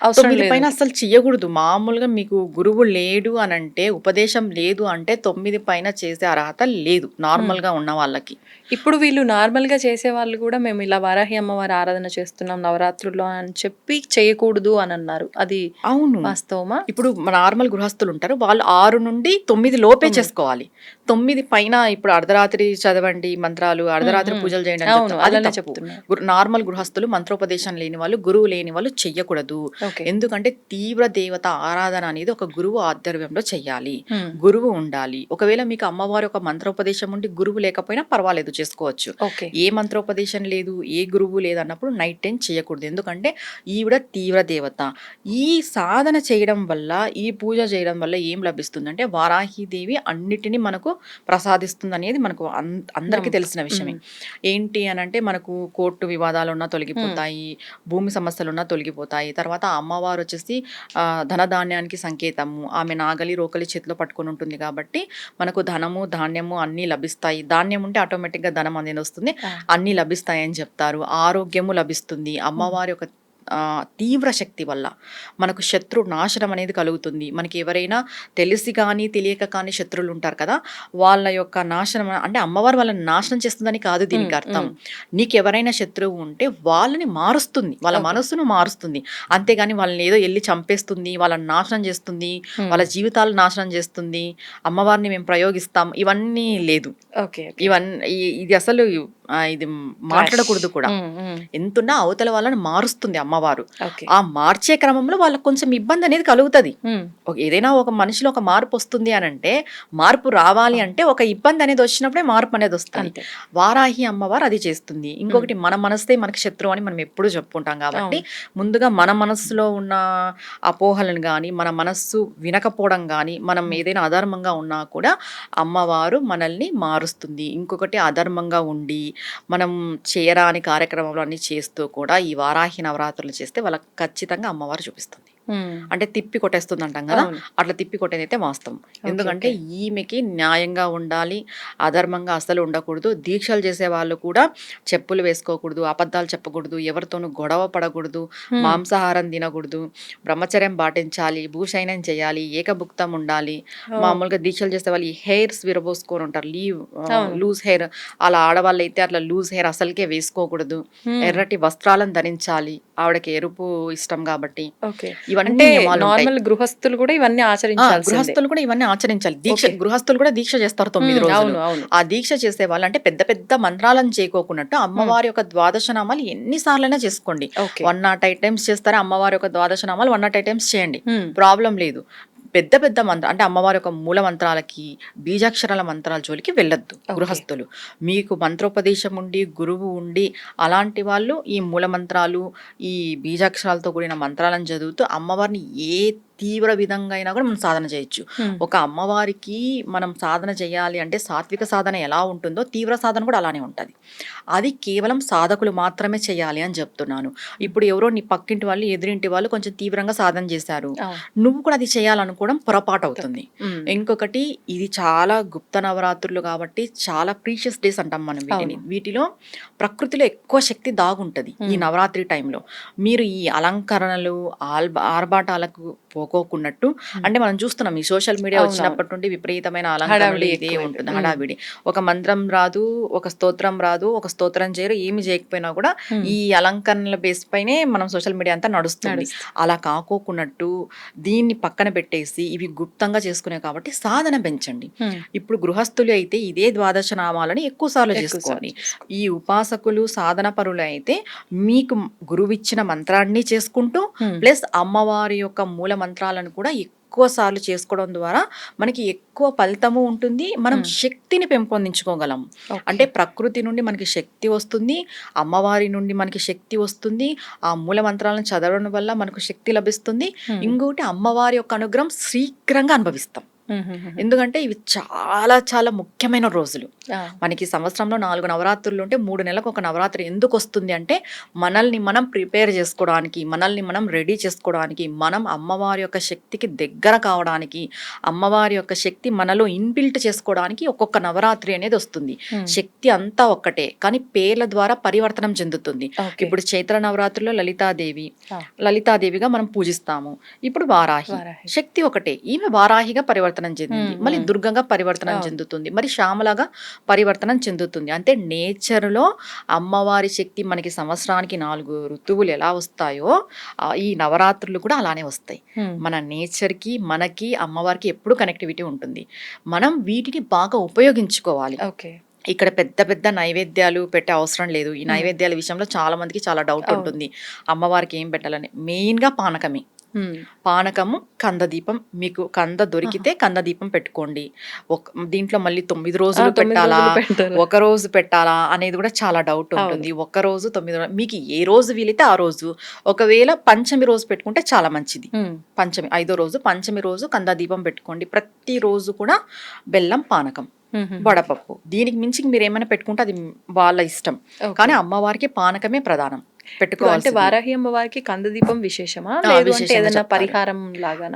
9 పైన అసలు చెయ్యకూడదు. మామూలుగా మీకు గురువు లేడు అని అంటే, ఉపదేశం లేదు అంటే 9 పైన చేసే అర్హత లేదు నార్మల్ గా ఉన్న వాళ్ళకి. ఇప్పుడు వీళ్ళు నార్మల్ గా చేసే వాళ్ళు కూడా మేము ఇలా వారాహి అమ్మవారి ఆరాధన చేస్తున్నాం నవరాత్రుల్లో అని చెప్పి చేయకూడదు అని అన్నారు. అది అవును వాస్తవమా? ఇప్పుడు నార్మల్ గృహస్థులు ఉంటారు, వాళ్ళు 6 నుండి 9 లోపే చేసుకోవాలి. 9 పైన ఇప్పుడు అర్ధరాత్రి చదవండి మంత్రాలు, అర్ధరాత్రి పూజలు చేయండి అని చెప్తున్నారు. నార్మల్ గృహస్థులు, మంత్రోపదేశం లేని వాళ్ళు, గురువు లేని వాళ్ళు చెయ్యకూడదు. ఎందుకంటే తీవ్ర దేవత ఆరాధన అనేది ఒక గురువు ఆధ్వర్యంలో చెయ్యాలి. గురువు ఉండాలి. ఒకవేళ మీకు అమ్మవారి ఒక మంత్రోపదేశం ఉండి గురువు లేకపోయినా పర్వాలేదు, చేసుకోవచ్చు. ఏ మంత్రోపదేశం లేదు, ఏ గురువు లేదు అన్నప్పుడు నైట్ టైం చేయకూడదు. ఎందుకంటే ఈవిడ తీవ్ర దేవత. ఈ సాధన చేయడం వల్ల, ఈ పూజ చేయడం వల్ల ఏం లభిస్తుంది అంటే వారాహిదేవి అన్నిటినీ మనకు ప్రసాదిస్తుంది అనేది మనకు అందరికీ తెలిసిన విషయమే. ఏంటి అని అంటే మనకు కోర్టు వివాదాలు ఉన్నా తొలగిపోతాయి, భూమి సమస్యలు ఉన్నా తొలగిపోతాయి. తర్వాత అమ్మవారు వచ్చేసి ధనధాన్యానికి సంకేతము. ఆమె నాగలి రోకలి చేతిలో పట్టుకొని ఉంటుంది కాబట్టి మనకు ధనము ధాన్యము అన్నీ లభిస్తాయి. ధాన్యం ఉంటే ఆటోమేటిక్గా ధనం అనేది వస్తుంది, అన్నీ లభిస్తాయి అని చెప్తారు. ఆరోగ్యము లభిస్తుంది. అమ్మవారి యొక్క తీవ్ర శక్తి వల్ల మనకు శత్రు నాశనం అనేది కలుగుతుంది. మనకి ఎవరైనా తెలిసి కానీ తెలియక కానీ శత్రువులు ఉంటారు కదా, వాళ్ళ యొక్క నాశనం అంటే అమ్మవారు వాళ్ళని నాశనం చేస్తుందని కాదు దీనికి అర్థం. నీకు ఎవరైనా శత్రువు ఉంటే వాళ్ళని మారుస్తుంది, వాళ్ళ మనస్సును మారుస్తుంది. అంతేగాని వాళ్ళని ఏదో వెళ్ళి చంపేస్తుంది, వాళ్ళని నాశనం చేస్తుంది, వాళ్ళ జీవితాలు నాశనం చేస్తుంది, అమ్మవారిని మేము ప్రయోగిస్తాం, ఇవన్నీ లేదు. ఇవన్నీ ఇది అసలు ఇది మాట్లాడకూడదు కూడా. ఎంతున్నా అవతల వాళ్ళని మారుస్తుంది అమ్మవారు. ఆ మార్చే క్రమంలో వాళ్ళకి కొంచెం ఇబ్బంది అనేది కలుగుతుంది. ఏదైనా ఒక మనిషిలో ఒక మార్పు వస్తుంది అని అంటే, మార్పు రావాలి అంటే ఒక ఇబ్బంది అనేది వచ్చినప్పుడే మార్పు అనేది వస్తుంది. వారాహి అమ్మవారు అది చేస్తుంది. ఇంకొకటి మన మనస్తే మనకి శత్రువు అని మనం ఎప్పుడు చెప్పుకుంటాం కాబట్టి ముందుగా మన మనస్సులో ఉన్న అపోహలను కానీ, మన మనస్సు వినకపోవడం కానీ, మనం ఏదైనా అధర్మంగా ఉన్నా కూడా అమ్మవారు మనల్ని మారుస్తుంది. ఇంకొకటి అధర్మంగా ఉండి మనం చేయరాని కార్యక్రమంలో అన్ని చేస్తూ కూడా ఈ వారాహి నవరాత్రులు చేస్తే వాళ్ళకి ఖచ్చితంగా అమ్మవారు చూపిస్తుంది. అంటే తిప్పి కొట్టేస్తుంది అంటాం కదా, అట్లా తిప్పి కొట్టేదైతే వాస్తవం. ఎందుకంటే ఈమెకి న్యాయంగా ఉండాలి, అధర్మంగా అసలు ఉండకూడదు. దీక్షలు చేసే వాళ్ళు కూడా చెప్పులు వేసుకోకూడదు, అబద్ధాలు చెప్పకూడదు, ఎవరితోనూ గొడవ పడకూడదు, మాంసాహారం తినకూడదు, బ్రహ్మచర్యం పాటించాలి, భూషయనం చేయాలి, ఏకభుక్తం ఉండాలి. మామూలుగా దీక్షలు చేసే వాళ్ళు ఈ హెయిర్స్ విరబోసుకొని ఉంటారు, లూజ్ హెయిర్. అలా ఆడవాళ్ళు అయితే అట్లా లూజ్ హెయిర్ అసలుకే వేసుకోకూడదు. ఎర్రటి వస్త్రాలను ధరించాలి, ఆవిడకి ఎరుపు ఇష్టం కాబట్టి. ఇవన్నీ నార్మల్ గృహస్థులు కూడా ఇవన్నీ ఆచరించాలి. గృహస్థులు కూడా ఇవన్నీ ఆచరించాలి. దీక్ష గృహస్థులు కూడా దీక్ష చేస్తారు 9 రోజులు. ఆ దీక్ష చేసే వాళ్ళు అంటే పెద్ద పెద్ద మంత్రాలను చేయకోకున్నట్టు అమ్మవారి యొక్క ద్వాదశ నామాలు ఎన్నిసార్లైనా చేసుకోండి. 108 టైమ్స్ చేస్తారా అమ్మవారి యొక్క ద్వాదశ నామాలు 108 టైమ్స్ చేయండి, ప్రాబ్లం లేదు. పెద్ద పెద్ద మంత్రం అంటే అమ్మవారి యొక్క మూల మంత్రాలకి, బీజాక్షరాల మంత్రాల జోలికి వెళ్ళొద్దు గృహస్థులు. మీకు మంత్రోపదేశం ఉండి గురువు ఉండి అలాంటి వాళ్ళు ఈ మూల మంత్రాలు, ఈ బీజాక్షరాలతో కూడిన మంత్రాలను చదువుతూ అమ్మవారిని ఏ తీవ్ర విధంగా అయినా కూడా మనం సాధన చేయొచ్చు. ఒక అమ్మవారికి మనం సాధన చేయాలి అంటే సాత్విక సాధన ఎలా ఉంటుందో తీవ్ర సాధన కూడా అలానే ఉంటుంది. అది కేవలం సాధకులు మాత్రమే చేయాలి అని చెప్తున్నాను. ఇప్పుడు ఎవరో నీ పక్కింటి వాళ్ళు, ఎదురింటి వాళ్ళు కొంచెం తీవ్రంగా సాధన చేశారు, నువ్వు కూడా అది చేయాలనుకోవడం పొరపాటు అవుతుంది. ఇంకొకటి, ఇది చాలా గుప్త నవరాత్రులు కాబట్టి చాలా ప్రీషియస్ డేస్ అంటాం మనం వీటిని. వీటిలో ప్రకృతిలో ఎక్కువ శక్తి దాగుంటది. ఈ నవరాత్రి టైంలో మీరు ఈ అలంకరణలు ఆర్భాటాలకు పోకుండా అనుకోకున్నట్టు. అంటే మనం చూస్తున్నాం ఈ సోషల్ మీడియా అవునవును. వచ్చినప్పటి నుండి విపరీతమైన అలంకరణలు హడావిడి ఇదే ఎక్కువైపోయింది. ఉంటుంది, హడావిడి. ఒక మంత్రం రాదు, ఒక స్తోత్రం రాదు, ఒక స్తోత్రం చేయరు, ఏమి చేయకపోయినా కూడా ఈ అలంకరణల బేస్ పైనే మనం సోషల్ మీడియా అంతా నడుస్తుంది. అలా కాకోకున్నట్టు దీన్ని పక్కన పెట్టేసి ఇవి గుప్తంగా చేసుకునే కాబట్టి సాధన పెంచండి. ఇప్పుడు గృహస్థులు అయితే ఇదే ద్వాదశ నామాలని ఎక్కువ సార్లు చేసుకోండి. ఈ ఉపాసకులు సాధన పరులు అయితే మీకు గురువిచ్చిన మంత్రాన్ని చేసుకుంటూ ప్లస్ అమ్మవారి యొక్క మూల మంత్రాలను కూడా ఎక్కువ సార్లు చేసుకోవడం ద్వారా మనకి ఎక్కువ ఫలితము ఉంటుంది. మనం శక్తిని పెంపొందించుకోగలం. అంటే ప్రకృతి నుండి మనకి శక్తి వస్తుంది, అమ్మవారి నుండి మనకి శక్తి వస్తుంది, ఆ మూల మంత్రాలను చదవడం వల్ల మనకు శక్తి లభిస్తుంది. ఇంకొకటి అమ్మవారి యొక్క అనుగ్రహం శీఘ్రంగా అనుభవిస్తాం. ఎందుకంటే ఇవి చాలా చాలా ముఖ్యమైన రోజులు. మనకి సంవత్సరంలో 4 నవరాత్రులు ఉంటే 3 నెలలకు ఒక నవరాత్రి ఎందుకు వస్తుంది అంటే మనల్ని మనం ప్రిపేర్ చేసుకోవడానికి, మనల్ని మనం రెడీ చేసుకోవడానికి, మనం అమ్మవారి యొక్క శక్తికి దగ్గర కావడానికి, అమ్మవారి యొక్క శక్తి మనలో ఇన్బిల్ట్ చేసుకోవడానికి ఒక్కొక్క నవరాత్రి అనేది వస్తుంది. శక్తి అంతా ఒక్కటే కానీ పేర్ల ద్వారా పరివర్తనం చెందుతుంది. ఇప్పుడు చైత్ర నవరాత్రిలో లలితాదేవిగా మనం పూజిస్తాము. ఇప్పుడు వారాహి శక్తి ఒకటే, ఈమె వారాహిగా పరివర్తనం చెందింది, మళ్ళీ దుర్గంగా పరివర్తనం చెందుతుంది, మరి శ్యామలాగా పరివర్తనం చెందుతుంది. అంటే నేచర్లో అమ్మవారి శక్తి మనకి సంవత్సరానికి 4 ఋతువులు ఎలా వస్తాయో ఈ నవరాత్రులు కూడా అలానే వస్తాయి. మన నేచర్కి మనకి అమ్మవారికి ఎప్పుడు కనెక్టివిటీ ఉంటుంది. మనం వీటిని బాగా ఉపయోగించుకోవాలి. ఇక్కడ పెద్ద పెద్ద నైవేద్యాలు పెట్టే అవసరం లేదు. ఈ నైవేద్యాల విషయంలో చాలా మందికి చాలా డౌట్ ఉంటుంది, అమ్మవారికి ఏం పెట్టాలని. మెయిన్గా పానకము, కందదీపం. మీకు కంద దొరికితే కందదీపం పెట్టుకోండి. దీంట్లో మళ్ళీ 9 రోజులు పెట్టాలా, ఒక రోజు పెట్టాలా అనేది కూడా చాలా డౌట్ ఉంటుంది. ఒక రోజు 9 రోజులు, మీకు ఏ రోజు వీలైతే ఆ రోజు. ఒకవేళ పంచమి రోజు పెట్టుకుంటే చాలా మంచిది. పంచమి 5వ రోజు, పంచమి రోజు కందదీపం పెట్టుకోండి. ప్రతి రోజు కూడా బెల్లం పానకం, వడపప్పు. దీనికి మించి మీరు ఏమైనా పెట్టుకుంటే అది వాళ్ళ ఇష్టం, కానీ అమ్మవారికి పానకమే ప్రధానం పెట్టుకోవాలి. అంటే వారాహి అమ్మవారికి కందదీపం విశేషమా, లేదు అంటే ఏదైనా పరిహారం లాగా?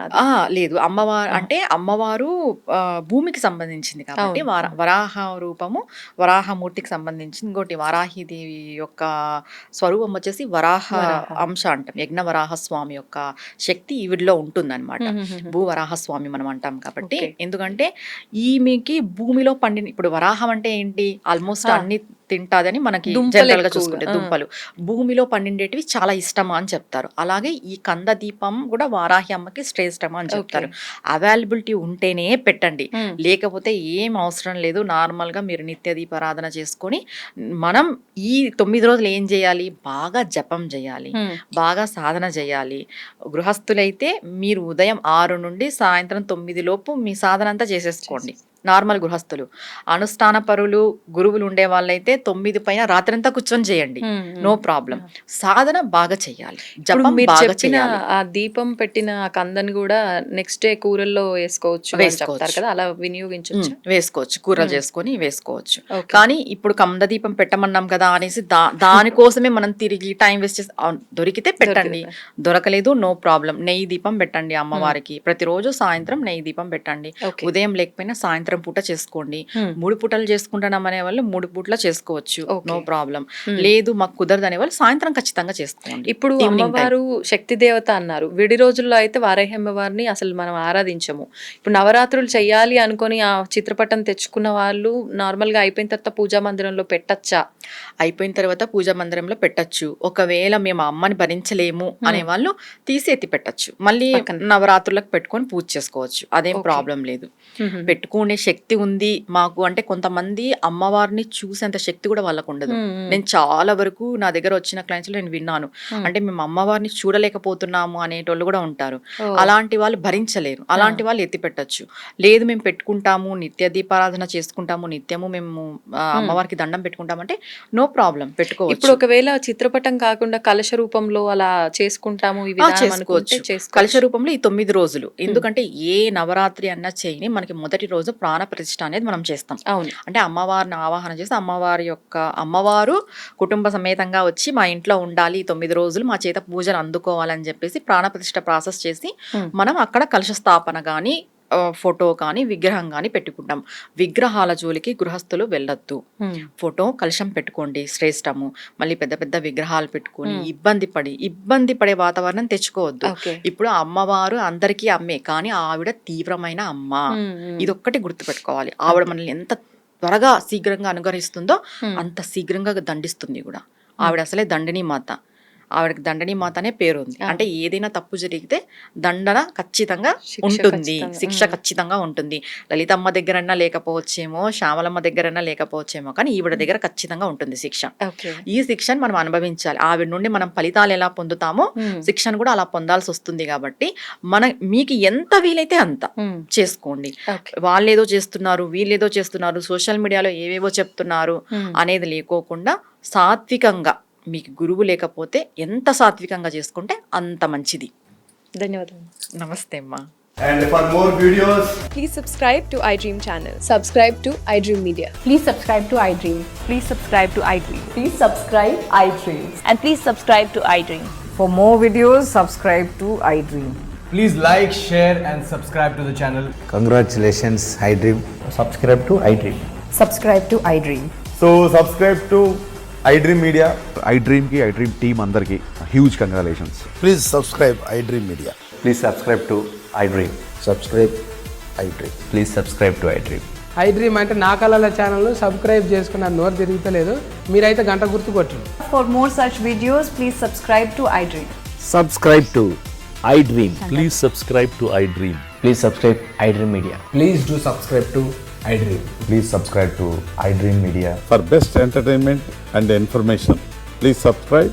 లేదు, అమ్మవారు అంటే అమ్మవారు భూమికి సంబంధించింది కాబట్టి వరాహ రూపము వరాహమూర్తికి సంబంధించింది. ఇంకోటి వారాహిదేవి యొక్క స్వరూపం వచ్చేసి వరాహ అంశ అంటాం. యజ్ఞ వరాహ స్వామి యొక్క శక్తి ఈవిడిలో ఉంటుందన్నమాట. భూవరాహస్వామి మనం అంటాం కాబట్టి. ఎందుకంటే ఈమెకి భూమిలో పండిన, ఇప్పుడు వరాహం అంటే ఏంటి, ఆల్మోస్ట్ అన్ని తింటాదని మనకి జనరల్ గా చూసుకుంటే దుంపలు భూమిలో పండిండేటివి చాలా ఇష్టమా అని చెప్తారు. అలాగే ఈ కంద దీపం కూడా వారాహి అమ్మకి శ్రేష్టమా అని చెప్తారు. అవైలబిలిటీ ఉంటేనే పెట్టండి, లేకపోతే ఏం అవసరం లేదు. నార్మల్ గా మీరు నిత్య దీపారాధన చేసుకొని మనం ఈ 9 రోజులు ఏం చేయాలి, బాగా జపం చేయాలి, బాగా సాధన చేయాలి. గృహస్థులైతే మీరు ఉదయం 6 నుండి సాయంత్రం 9 లోపు మీ సాధన అంతా చేసేసుకోండి. నార్మల్ గృహస్థులు. అనుష్ఠాన పరులు గురువులు ఉండే వాళ్ళైతే 9 పైన రాత్రంతా కూర్చొని చేయండి, నో ప్రాబ్లం. సాధన బాగా చెయ్యాలి, జపం బాగా చేయాలి. ఆ దీపం పెట్టిన కందని కూడా నెక్స్ట్ డే కూరల్లో వేసుకోవచ్చు కదా, అలా వినియోగించవచ్చు. వేసుకోవచ్చు, కూరలు చేసుకొని వేసుకోవచ్చు. కానీ ఇప్పుడు కంద దీపం పెట్టమన్నాం కదా అనేసి దానికోసమే మనం తిరిగి టైం వేస్ట్ చేసి, దొరికితే పెట్టండి, దొరకలేదు నో ప్రాబ్లం. నెయ్యి దీపం పెట్టండి అమ్మవారికి. ప్రతిరోజు సాయంత్రం నెయ్యి దీపం పెట్టండి. ఉదయం లేకపోయినా సాయంత్రం పూట చేసుకోండి. 3 పూటలు చేసుకుంటున్నాం అనే వాళ్ళు 3 పూటలు చేసుకోవచ్చు, నో ప్రాబ్లం. లేదు మాకు కుదరదు అనే వాళ్ళు సాయంత్రం ఖచ్చితంగా చేసుకోండి. ఇప్పుడు అమ్మవారు శక్తి దేవత అన్నారు, విడి రోజుల్లో అయితే వారాహి అమ్మవారిని అసలు మనం ఆరాధించము. ఇప్పుడు నవరాత్రులు చెయ్యాలి అనుకొని ఆ చిత్రపటం తెచ్చుకున్న వాళ్ళు నార్మల్ గా అయిపోయిన తర్వాత పూజా మందిరంలో పెట్టచ్చా? అయిపోయిన తర్వాత పూజా మందిరంలో పెట్టచ్చు. ఒకవేళ మేము అమ్మని భరించలేము అనే వాళ్ళు తీసి ఎత్తి పెట్టచ్చు, మళ్ళీ నవరాత్రులకు పెట్టుకొని పూజ చేసుకోవచ్చు, అదేం ప్రాబ్లం లేదు. పెట్టుకునే శక్తి ఉంది మాకు అంటే కొంతమంది అమ్మవారిని చూసేంత శక్తి కూడా వాళ్ళకు ఉండదు. నేను చాలా వరకు నా దగ్గర వచ్చిన క్లయింట్స్ లో నేను విన్నాను, అంటే మేము అమ్మవారిని చూడలేకపోతున్నాము అనేటోళ్ళు కూడా ఉంటారు. అలాంటి వాళ్ళు భరించలేరు, అలాంటి వాళ్ళు ఎత్తి పెట్టచ్చు. లేదు మేము పెట్టుకుంటాము, నిత్య దీపారాధన చేసుకుంటాము, నిత్యము మేము అమ్మవారికి దండం పెట్టుకుంటామంటే నో ప్రాబ్లం, పెట్టుకోవచ్చు. ఇప్పుడు ఒకవేళ చిత్రపటం కాకుండా కలశ రూపంలో అలా చేసుకుంటాము, చేసుకోవచ్చు. కలశ రూపంలో ఈ 9 రోజులు, ఎందుకంటే ఏ నవరాత్రి అన్నా చేయని మనకి మొదటి రోజు ప్రాణ ప్రతిష్ఠ అనేది మనం చేస్తాం. అంటే అమ్మవారిని ఆవాహన చేసి అమ్మవారు కుటుంబ సమేతంగా వచ్చి మా ఇంట్లో ఉండాలి 9 రోజులు, మా చేత పూజలు అందుకోవాలని చెప్పేసి ప్రాణ ప్రతిష్ఠ ప్రాసెస్ చేసి మనం అక్కడ కలశ స్థాపన గాని ఫోటో కానీ విగ్రహం కానీ పెట్టుకుంటాం. విగ్రహాల జోలికి గృహస్థులు వెళ్ళొద్దు. ఫోటో కలశం పెట్టుకోండి శ్రేష్టము. మళ్ళీ పెద్ద పెద్ద విగ్రహాలు పెట్టుకొని ఇబ్బంది పడే వాతావరణం తెచ్చుకోవద్దు. ఇప్పుడు అమ్మవారు అందరికీ అమ్మే, కానీ ఆవిడ తీవ్రమైన అమ్మ. ఇదొక్కటి గుర్తుపెట్టుకోవాలి. ఆవిడ మనల్ని ఎంత త్వరగా శీఘ్రంగా అనుగ్రహిస్తుందో అంత శీఘ్రంగా దండిస్తుంది కూడా. ఆవిడ అసలే దండిని మాత. ఆవిడకి దండని మాత అనే పేరు ఉంది. అంటే ఏదైనా తప్పు జరిగితే దండన ఖచ్చితంగా ఉంటుంది, శిక్ష ఖచ్చితంగా ఉంటుంది. లలితమ్మ దగ్గరన్నా లేకపోవచ్చేమో, శ్యామలమ్మ దగ్గరన్నా లేకపోవచ్చేమో, కానీ ఈవిడ దగ్గర ఖచ్చితంగా ఉంటుంది శిక్ష. ఈ శిక్షను మనం అనుభవించాలి. ఆవిడ నుండి మనం ఫలితాలు ఎలా పొందుతామో శిక్షను కూడా అలా పొందాల్సి వస్తుంది. కాబట్టి మీకు ఎంత వీలైతే అంత చేసుకోండి. వాళ్ళేదో చేస్తున్నారు, వీళ్ళేదో చేస్తున్నారు, సోషల్ మీడియాలో ఏవేవో చెప్తున్నారు అనేది లేకోకుండా సాత్వికంగా, మీకు గురువు లేకపోతే ఎంత సాత్వికంగా చేసుకుంటే అంత మంచిది. ధన్యవాదాలు. నమస్తే అమ్మా. And for more videos, Please subscribe to iDream channel. Subscribe to iDream Media. Please subscribe to iDream. Please subscribe to iDream. Please subscribe iDream. And please subscribe to iDream. For more videos, subscribe to iDream. please like, share and subscribe to the channel. Congratulations, iDream. Subscribe to iDream. Subscribe to iDream. So subscribe to iDream Media. iDream team అందరికి huge congratulations. Please subscribe iDream Media. Please subscribe to iDream. Subscribe iDream. Please subscribe to iDream. iDream అంటే నా కళల ఛానల్ను subscribe చేసుకున్న నోరు తిరుగుతలేదు. మీరైతే గంట గుర్తు కొట్టండి. For more such videos, please subscribe to iDream. Subscribe to iDream. Please subscribe to iDream. Please subscribe iDream Media. Please do subscribe to iDream. Please subscribe to iDream Media. For best entertainment and information, please subscribe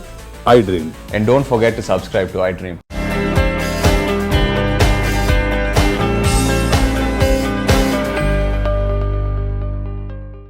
iDream. And don't forget to subscribe to iDream.